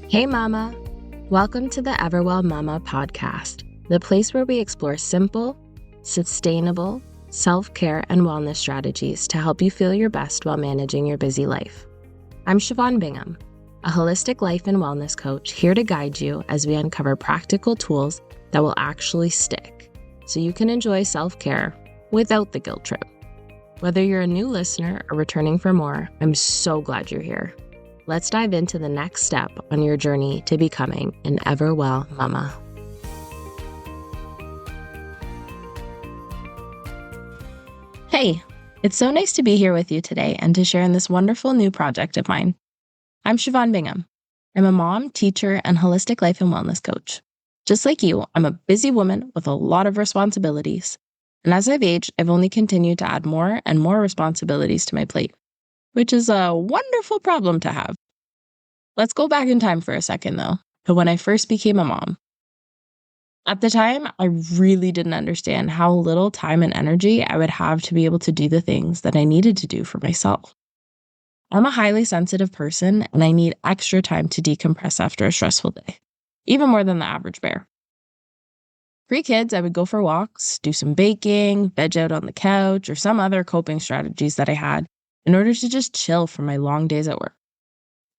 Hey Mama! Welcome to the Everwell Mama podcast, the place where we explore simple, sustainable, self-care and wellness strategies to help you feel your best while managing your busy life. I'm Siobhan Bingham, a holistic life and wellness coach here to guide you as we uncover practical tools that will actually stick, so you can enjoy self-care without the guilt trip. Whether you're a new listener or returning for more, I'm so glad you're here. Let's dive into the next step on your journey to becoming an Everwell Mama. Hey, it's so nice to be here with you today and to share in this wonderful new project of mine. I'm Siobhan Bingham. I'm a mom, teacher, and holistic life and wellness coach. Just like you, I'm a busy woman with a lot of responsibilities. And as I've aged, I've only continued to add more and more responsibilities to my plate, which is a wonderful problem to have. Let's go back in time for a second, though, to when I first became a mom. At the time, I really didn't understand how little time and energy I would have to be able to do the things that I needed to do for myself. I'm a highly sensitive person, and I need extra time to decompress after a stressful day, even more than the average bear. Pre-kids, I would go for walks, do some baking, veg out on the couch, or some other coping strategies that I had in order to just chill from my long days at work.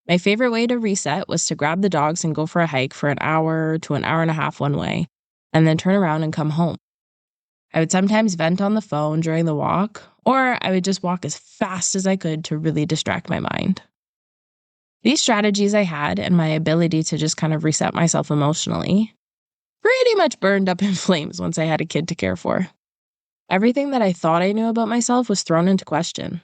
My favorite way to reset was to grab the dogs and go for a hike for an hour to an hour and a half one way, and then turn around and come home. I would sometimes vent on the phone during the walk, or I would just walk as fast as I could to really distract my mind. These strategies I had and my ability to just kind of reset myself emotionally pretty much burned up in flames once I had a kid to care for. Everything that I thought I knew about myself was thrown into question.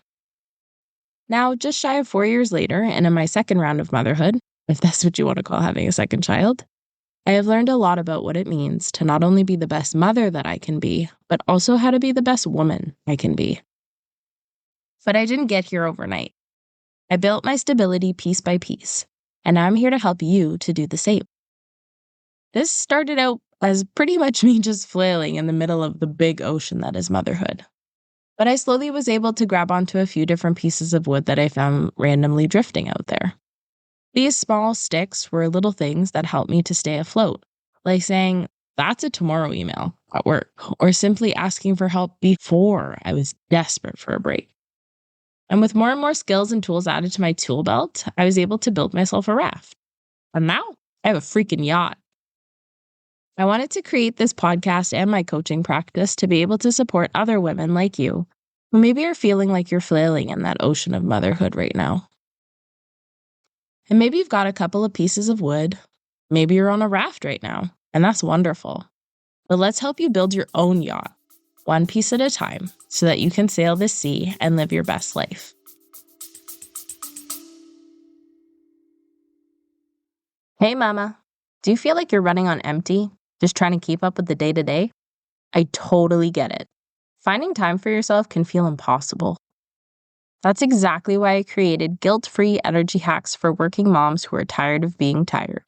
Now, just shy of 4 years later, and in my second round of motherhood, if that's what you want to call having a second child, I have learned a lot about what it means to not only be the best mother that I can be, but also how to be the best woman I can be. But I didn't get here overnight. I built my stability piece by piece, and I'm here to help you to do the same. This started out as pretty much me just flailing in the middle of the big ocean that is motherhood. But I slowly was able to grab onto a few different pieces of wood that I found randomly drifting out there. These small sticks were little things that helped me to stay afloat, like saying, "That's a tomorrow" email at work, or simply asking for help before I was desperate for a break. And with more and more skills and tools added to my tool belt, I was able to build myself a raft. And now I have a freaking yacht. I wanted to create this podcast and my coaching practice to be able to support other women like you who maybe are feeling like you're flailing in that ocean of motherhood right now. And maybe you've got a couple of pieces of wood. Maybe you're on a raft right now, and that's wonderful. But let's help you build your own yacht, one piece at a time, so that you can sail this sea and live your best life. Hey, Mama. Do you feel like you're running on empty? Just trying to keep up with the day-to-day? I totally get it. Finding time for yourself can feel impossible. That's exactly why I created guilt-free energy hacks for working moms who are tired of being tired.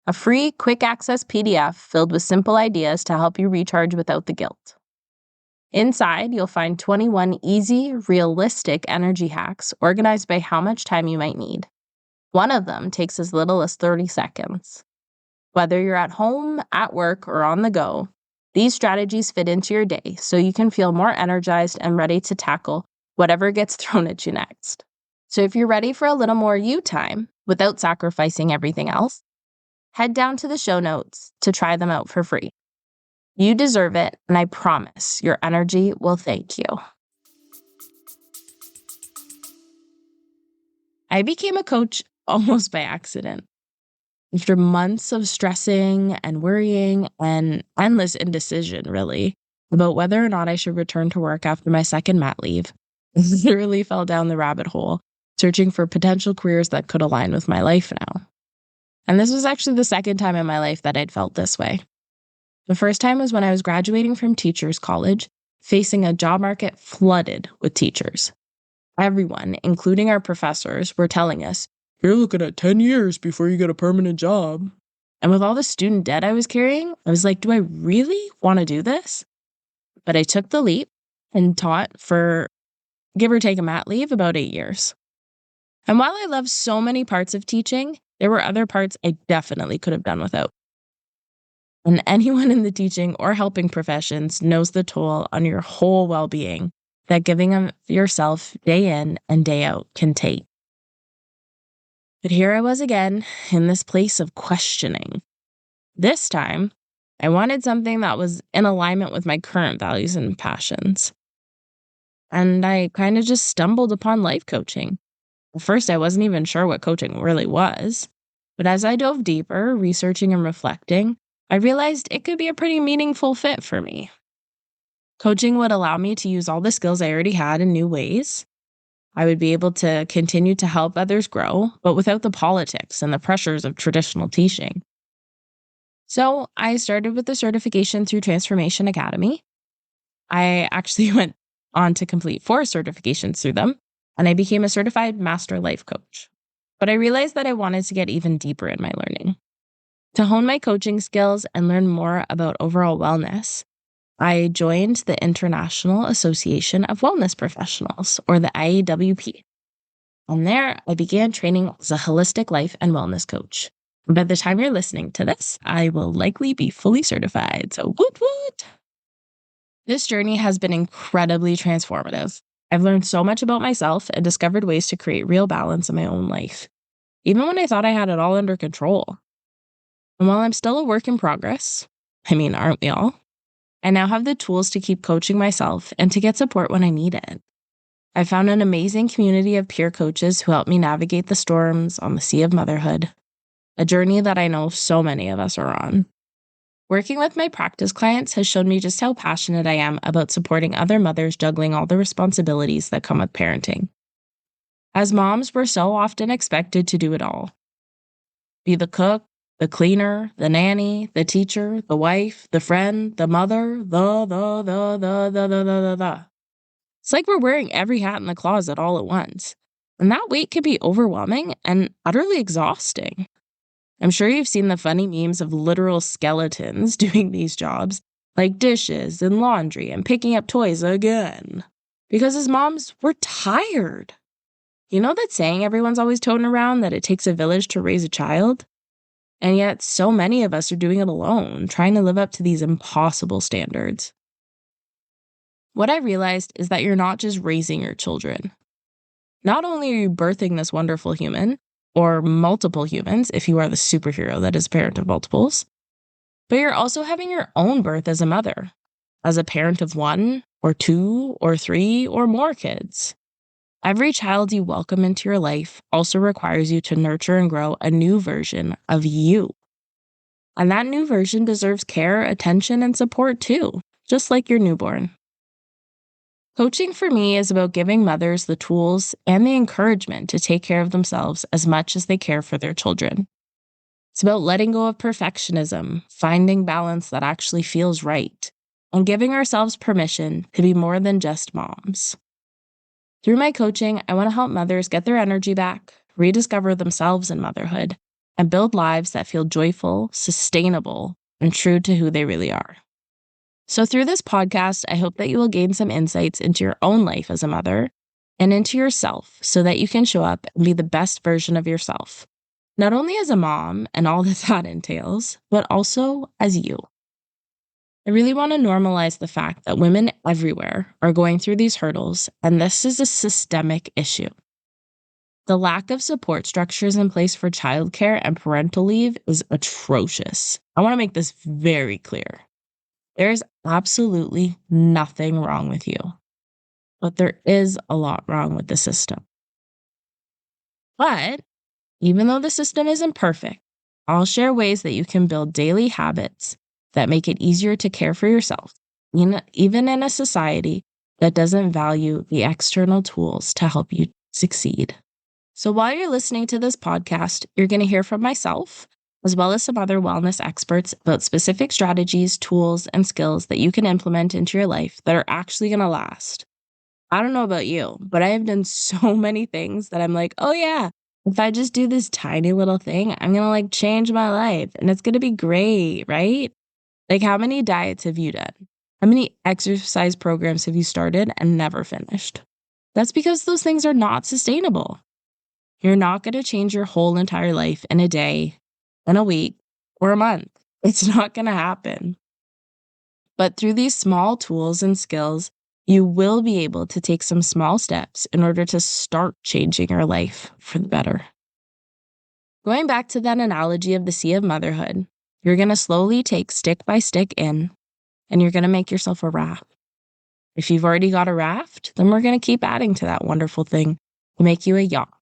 A free, quick-access PDF filled with simple ideas to help you recharge without the guilt. Inside, you'll find 21 easy, realistic energy hacks organized by how much time you might need. One of them takes as little as 30 seconds. Whether you're at home, at work, or on the go, these strategies fit into your day so you can feel more energized and ready to tackle whatever gets thrown at you next. So if you're ready for a little more you time without sacrificing everything else, head down to the show notes to try them out for free. You deserve it, and I promise your energy will thank you. I became a coach almost by accident. After months of stressing and worrying and endless indecision, really, about whether or not I should return to work after my second mat leave, I literally fell down the rabbit hole, searching for potential careers that could align with my life now. And this was actually the second time in my life that I'd felt this way. The first time was when I was graduating from teachers' college, facing a job market flooded with teachers. Everyone, including our professors, were telling us, "You're looking at 10 years before you get a permanent job." And with all the student debt I was carrying, I was like, do I really want to do this? But I took the leap and taught for, give or take a mat leave, about 8 years. And while I love so many parts of teaching, There were other parts I definitely could have done without. And anyone in the teaching or helping professions knows the toll on your whole well being that giving of yourself day in and day out can take. But here I was again in this place of questioning. This time, I wanted something that was in alignment with my current values and passions. And I kind of just stumbled upon life coaching. At first, I wasn't even sure what coaching really was. But as I dove deeper, researching and reflecting, I realized it could be a pretty meaningful fit for me. Coaching would allow me to use all the skills I already had in new ways. I would be able to continue to help others grow, but without the politics and the pressures of traditional teaching. So I started with the certification through Transformation Academy. I actually went on to complete 4 certifications through them, and I became a certified master life coach. But I realized that I wanted to get even deeper in my learning. To hone my coaching skills and learn more about overall wellness, I joined the International Association of Wellness Professionals, or the IAWP. And there, I began training as a holistic life and wellness coach. By the time you're listening to this, I will likely be fully certified, so woot woot! This journey has been incredibly transformative. I've learned so much about myself and discovered ways to create real balance in my own life, even when I thought I had it all under control. And while I'm still a work in progress, aren't we all? I now have the tools to keep coaching myself and to get support when I need it. I found an amazing community of peer coaches who help me navigate the storms on the sea of motherhood, a journey that I know so many of us are on. Working with my practice clients has shown me just how passionate I am about supporting other mothers juggling all the responsibilities that come with parenting. As moms, we're so often expected to do it all. Be the cook, the cleaner, the nanny, the teacher, the wife, the friend, the mother, the. It's like we're wearing every hat in the closet all at once. And that weight can be overwhelming and utterly exhausting. I'm sure you've seen the funny memes of literal skeletons doing these jobs, like dishes and laundry and picking up toys again. Because as moms, we're tired. You know that saying everyone's always toting around that it takes a village to raise a child? And yet so many of us are doing it alone, trying to live up to these impossible standards. What I realized is that you're not just raising your children. Not only are you birthing this wonderful human, or multiple humans if you are the superhero that is a parent of multiples, but you're also having your own birth as a mother, as a parent of 1 or 2 or 3 or more kids. Every child you welcome into your life also requires you to nurture and grow a new version of you. And that new version deserves care, attention, and support too, just like your newborn. Coaching for me is about giving mothers the tools and the encouragement to take care of themselves as much as they care for their children. It's about letting go of perfectionism, finding balance that actually feels right, and giving ourselves permission to be more than just moms. Through my coaching, I want to help mothers get their energy back, rediscover themselves in motherhood, and build lives that feel joyful, sustainable, and true to who they really are. So through this podcast, I hope that you will gain some insights into your own life as a mother and into yourself so that you can show up and be the best version of yourself, not only as a mom and all that entails, but also as you. I really want to normalize the fact that women everywhere are going through these hurdles, and this is a systemic issue. The lack of support structures in place for childcare and parental leave is atrocious. I want to make this very clear. There is absolutely nothing wrong with you, but there is a lot wrong with the system. But even though the system isn't perfect, I'll share ways that you can build daily habits that make it easier to care for yourself, even in a society that doesn't value the external tools to help you succeed. So while you're listening to this podcast, you're going to hear from myself, as well as some other wellness experts about specific strategies, tools, and skills that you can implement into your life that are actually going to last. I don't know about you, but I have done so many things that I'm like, oh yeah, if I just do this tiny little thing, I'm going to change my life and it's going to be great, right? How many diets have you done? How many exercise programs have you started and never finished? That's because those things are not sustainable. You're not going to change your whole entire life in a day, in a week, or a month. It's not going to happen. But through these small tools and skills, you will be able to take some small steps in order to start changing your life for the better. Going back to that analogy of the sea of motherhood, you're going to slowly take stick by stick in, and you're going to make yourself a raft. If you've already got a raft, then we're going to keep adding to that wonderful thing to make you a yacht.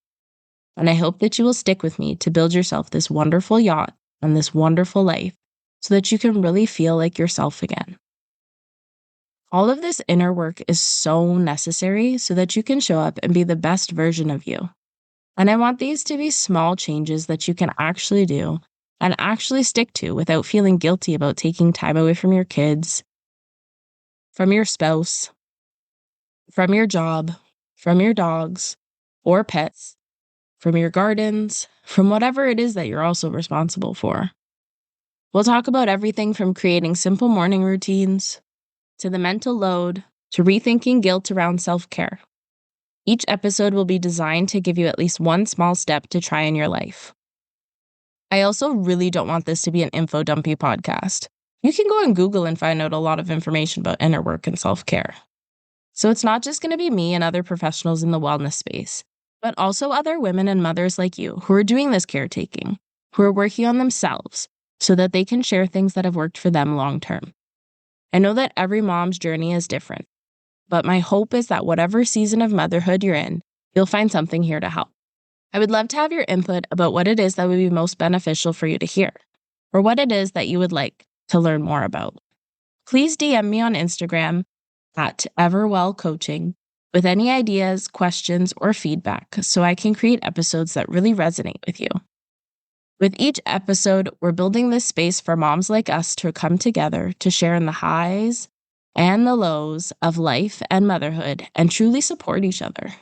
And I hope that you will stick with me to build yourself this wonderful yacht and this wonderful life so that you can really feel like yourself again. All of this inner work is so necessary so that you can show up and be the best version of you. And I want these to be small changes that you can actually do and actually stick to without feeling guilty about taking time away from your kids, from your spouse, from your job, from your dogs or pets, from your gardens, from whatever it is that you're also responsible for. We'll talk about everything from creating simple morning routines, to the mental load, to rethinking guilt around self-care. Each episode will be designed to give you at least one small step to try in your life. I also really don't want this to be an info dumpy podcast. You can go on Google and find out a lot of information about inner work and self-care. So it's not just going to be me and other professionals in the wellness space, but also other women and mothers like you who are doing this caretaking, who are working on themselves so that they can share things that have worked for them long term. I know that every mom's journey is different, but my hope is that whatever season of motherhood you're in, you'll find something here to help. I would love to have your input about what it is that would be most beneficial for you to hear, or what it is that you would like to learn more about. Please DM me on Instagram at Everwell Coaching with any ideas, questions, or feedback so I can create episodes that really resonate with you. With each episode, we're building this space for moms like us to come together to share in the highs and the lows of life and motherhood and truly support each other.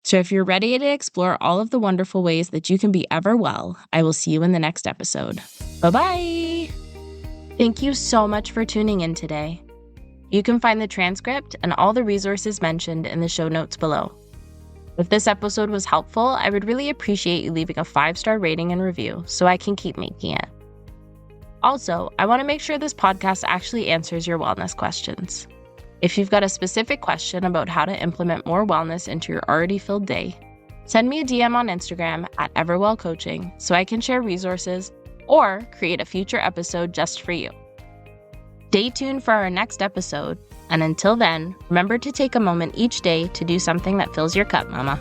So if you're ready to explore all of the wonderful ways that you can be ever well, I will see you in the next episode. Bye-bye! Thank you so much for tuning in today. You can find the transcript and all the resources mentioned in the show notes below. If this episode was helpful, I would really appreciate you leaving a 5-star rating and review so I can keep making it. Also, I want to make sure this podcast actually answers your wellness questions. If you've got a specific question about how to implement more wellness into your already filled day, send me a DM on Instagram at Everwell Coaching so I can share resources or create a future episode just for you. Stay tuned for our next episode, and until then, remember to take a moment each day to do something that fills your cup, Mama.